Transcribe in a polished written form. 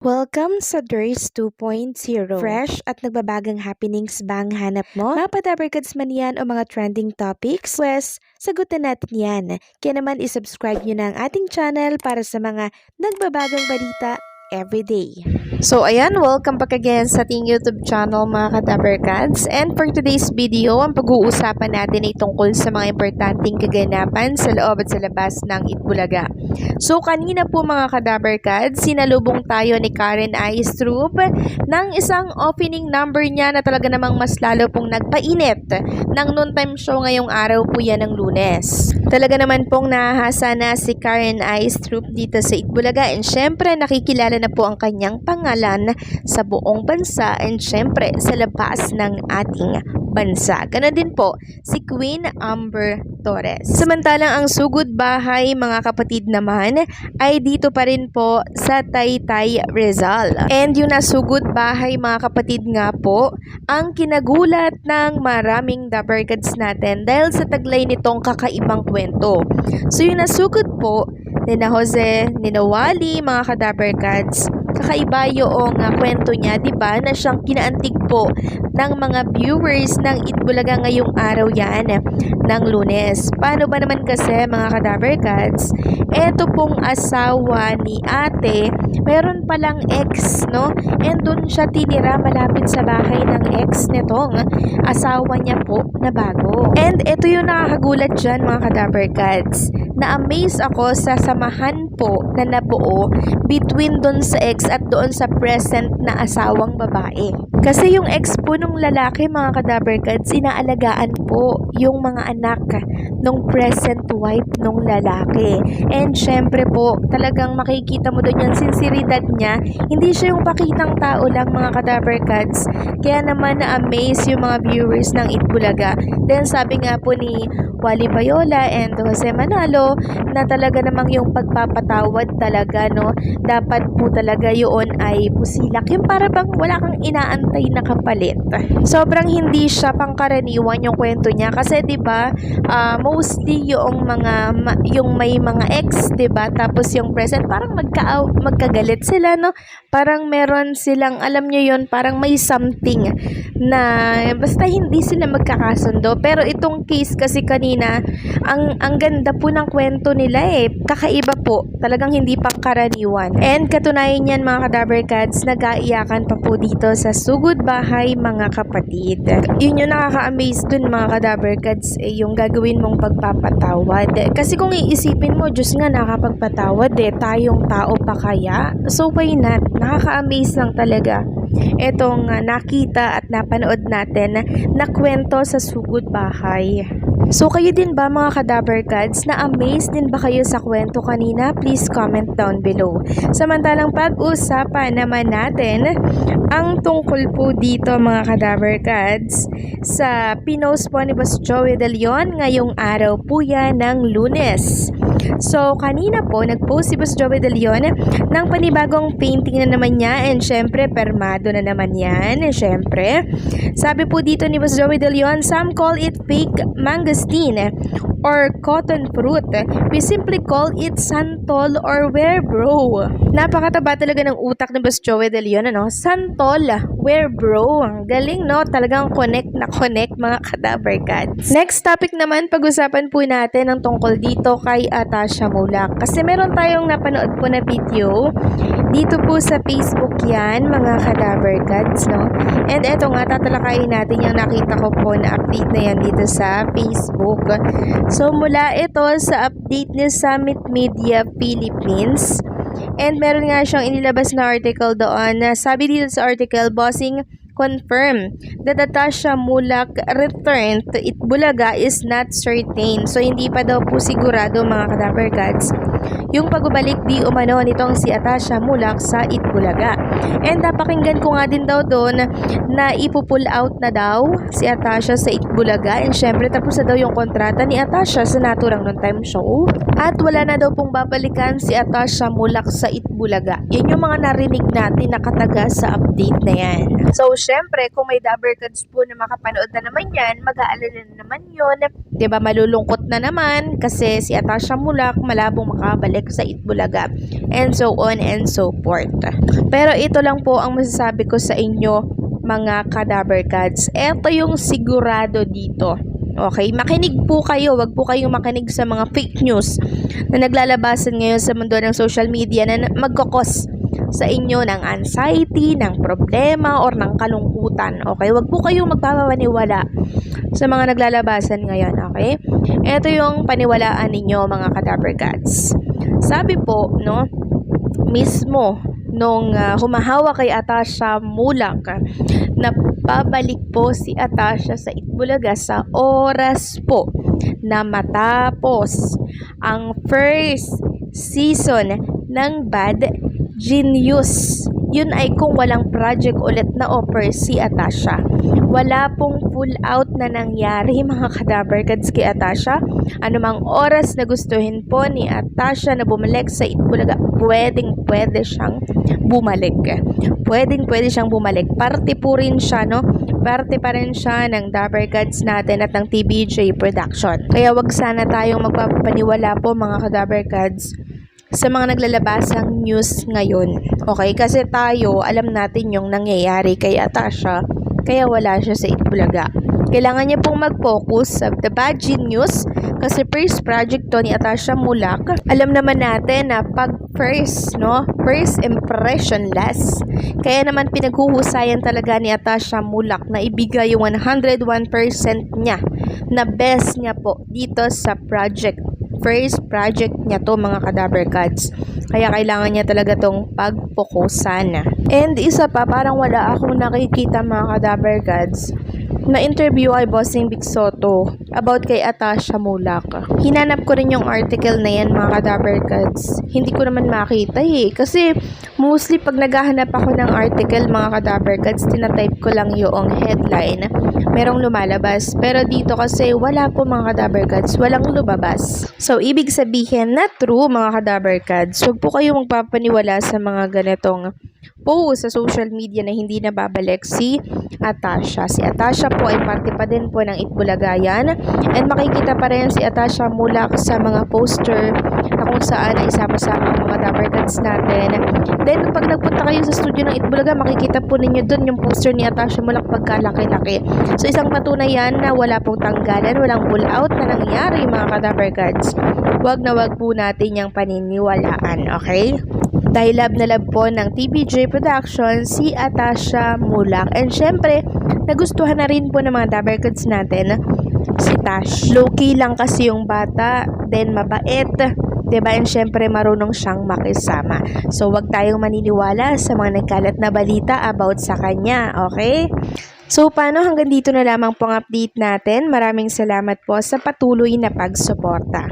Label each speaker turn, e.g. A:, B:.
A: Welcome sa Durs 2.0. Fresh at nagbabagang happenings bang hanap mo? Mga padabarkads man yan o mga trending topics? Pwes, sagutin natin yan. Kaya naman isubscribe nyo na ang ating channel para sa mga nagbabagang balita everyday. So ayan, welcome back again sa ating YouTube channel mga kadabarkads. And for today's video, ang pag-uusapan natin ay tungkol sa mga importanteng kaganapan sa loob at sa labas ng Itbulaga. So kanina po mga kadabarkads, sinalubong tayo ni Karen Aistrup ng isang opening number niya na talaga namang mas lalo pong nagpainit ng noontime show ngayong araw po yan ng Lunes. Talaga naman pong nahahasa na si Karen Aistrup dito sa Itbulaga, and syempre nakikilala na po ang kanyang pangalan sa buong bansa and syempre sa labas ng ating bansa. Ganon din po si Queen Amber Torres. Samantalang ang sugod bahay mga kapatid naman ay dito pa rin po sa Taytay, Rizal. And yung nasugod bahay mga kapatid nga po ang kinagulat ng maraming dabarkads natin dahil sa taglay nitong kakaibang kwento. So yung nasugod po nina Jose, nina Wally, mga kadabarkads, kakaiba yung kwento niya, diba, na siyang kinaantig po ng mga viewers ng Itbulaga ngayong araw yan ng Lunes. Paano ba naman kasi mga kadabarkads, eto pong asawa ni ate, meron palang ex, no? And dun siya tinira malapit sa bahay ng ex nitong asawa niya po na bago. And eto yung nakakagulat dyan mga kadabarkads, na-amaze ako sa samahan po na nabuo between doon sa ex at doon sa present na asawang babae. Kasi yung ex po nung lalaki mga kadabarkads, inaalagaan po yung mga anak nung present wife nung lalaki. And syempre po, talagang makikita mo doon yung sinseridad niya. Hindi siya yung pakitang tao lang mga kadabarkads. Kaya naman na-amaze yung mga viewers ng Itbulaga. Then sabi nga po ni Wally Bayola and Jose Manalo na talaga namang yung pagpapatawad talaga, no, dapat po talaga yun ay pusilak, yung para bang wala kang inaantay na kapalit. Sobrang hindi siya pangkaraniwan yung kwento niya kasi 'di ba, mostly yung yung may mga ex, 'di ba, tapos yung present parang magkagalit sila, no, parang meron silang, alam niyo yon, parang may something na basta hindi sila magkakasundo. Pero itong case kasi kanina, ang ganda po ng kwento nila kakaiba po, talagang hindi pangkaraniwan. And katunayan yan mga kadabarkads, nag-aiyakan pa po dito sa sugod bahay mga kapatid. Yun yung nakaka-amaze dun mga kadabarkads, yung gagawin mong pagpapatawad. Kasi kung iisipin mo, Diyos nga nakapagpatawad tayong tao pa kaya? So why not? Nakaka-amaze lang talaga etong nakita at napanood natin na kwento sa sugod bahay. So kayo din ba mga kadabarkads, na-amaze din ba kayo sa kwento kanina? Please comment down below. Samantalang pag-usapan naman natin ang tungkol po dito mga kadabarkads sa pinost po ni Boss Joey De Leon ngayong araw po yan ng Lunes. So kanina po nag-post si Boss Joey De Leon ng panibagong painting na naman niya, and syempre permado na naman yan. Syempre sabi po dito ni Boss Joey De Leon, some call it fake mangosteen or cotton fruit. We simply call it santol or werebro. Napakataba talaga ng utak ni Boss Joey De Leon, ano? Santol, werebro. Ang galing, no? Talagang connect na connect mga kadabarkads. Next topic naman, pag-usapan po natin ang tungkol dito kay Atasha Mulak. Kasi meron tayong napanood po na video dito po sa Facebook yan, mga kadabarkads, no? And eto nga, tatalakayin natin yung nakita ko po na update na yan dito sa Facebook. So mula ito sa update ni Summit Media Philippines, and meron nga siyang inilabas na article doon na sabi dito sa article, bossing confirm that Atasha Mulak return to Itbulaga is not certain. So hindi pa daw po sigurado mga kadabarkads yung pagbabalik di umano nitong si Atasha Mulak sa Itbulaga. And napakinggan ko nga din daw doon na ipupull out na daw si Atasha sa Itbulaga, and syempre tapos na daw yung kontrata ni Atasha sa naturang noontime show at wala na daw pong babalikan si Atasha Mulak sa Itbulaga. Yan yung mga narinig natin na kataga sa update na yan. So syempre kung may dabarkads po na makapanood na naman yan, mag-aalala na naman yun, diba, malulungkot na naman kasi si Atasha Mulak malabong makabalik bumalik sa Itbulaga, and so on and so forth. Pero ito lang po ang masasabi ko sa inyo, mga Kadaver Gods. Ito yung sigurado dito. Okay, makinig po kayo, wag po kayong makinig sa mga fake news na naglalabasan ngayon sa mundo ng social media na magkakos sa inyo ng anxiety, ng problema, or ng kalungkutan. Okay, wag po kayong magpapaniwala sa mga naglalabasan ngayon. Okay, ito yung paniwalaan ninyo, mga Kadaver Gods. Sabi po, no, mismo nung humahawa kay Atasha Mulak, na babalik po si Atasha sa Itbulaga sa oras po na matapos ang first season ng Bad Genius. Yun ay kung walang project ulit na offer si Atasha. Wala pong full out na nangyari, mga Kadaver Gods, kay Atasha. Anumang oras na gustuhin po ni Atasha na bumalik sa Itbulaga, pwede siyang bumalik. Pwede siyang bumalik. Parte po rin siya, no? Parte pa rin siya ng Daver Gods natin at ng TBJ Production. Kaya wag sana tayong magpapaniwala po, mga Kadaver Gods, sa mga naglalabasang news ngayon. Okay? Kasi tayo, alam natin yung nangyayari kay Atasha, kaya wala siya sa Itbulaga. Kailangan niya pong mag-focus sa The Bad Genius kasi first project to ni Atasha Mulak. Alam naman natin na pag first impression last. Kaya naman pinaghuhusayan talaga ni Atasha Mulak na ibigay yung 101% niya na best niya po dito sa first project niya to, mga Kadaver Gods. Kaya kailangan niya talaga tong pagpokusan. And isa pa, parang wala akong nakikita, mga Kadaver Gods, na interview kay Bossing Big Soto about kay Atasha Mulak. Hinanap ko rin yung article na yan, mga Kadaver Gods. Hindi ko naman makita kasi mostly pag naghahanap ako ng article, mga Kadaver Gods, tinatype ko lang yung headline, merong lumalabas. Pero dito kasi wala po, mga Kadaver Gods, walang lumabas. So ibig sabihin na true, mga Kadaver Gods. Huwag po kayong magpapaniwala sa mga ganitong post sa social media na hindi na babalik si Atasha. Si Atasha po ay parte pa din po ng Itbulaga yan. And makikita pa rin si Atasha Mulak sa mga poster na kung saan ay sama-sama ang mga Daver Gods natin. Then pag nagpunta kayo sa studio ng Itbulaga, makikita po ninyo dun yung poster ni Atasha Mulak pagkalaki-laki. So isang patunay yan na wala pong tanggalan, walang pull out na nangyari, mga Daver Gods. Wag na wag po natin yung paniniwalaan, okay? Dahil love na love po ng TBJ Production si Atasha Mulak. And syempre, nagustuhan na rin po ng mga Daver Gods natin si Tash. Low-key lang kasi yung bata, then mabait, diba? And syempre, marunong siyang makisama. So, wag tayong maniniwala sa mga nagkalat na balita about sa kanya, okay? So, paano hanggang dito na lamang pong update natin. Maraming salamat po sa patuloy na pagsuporta.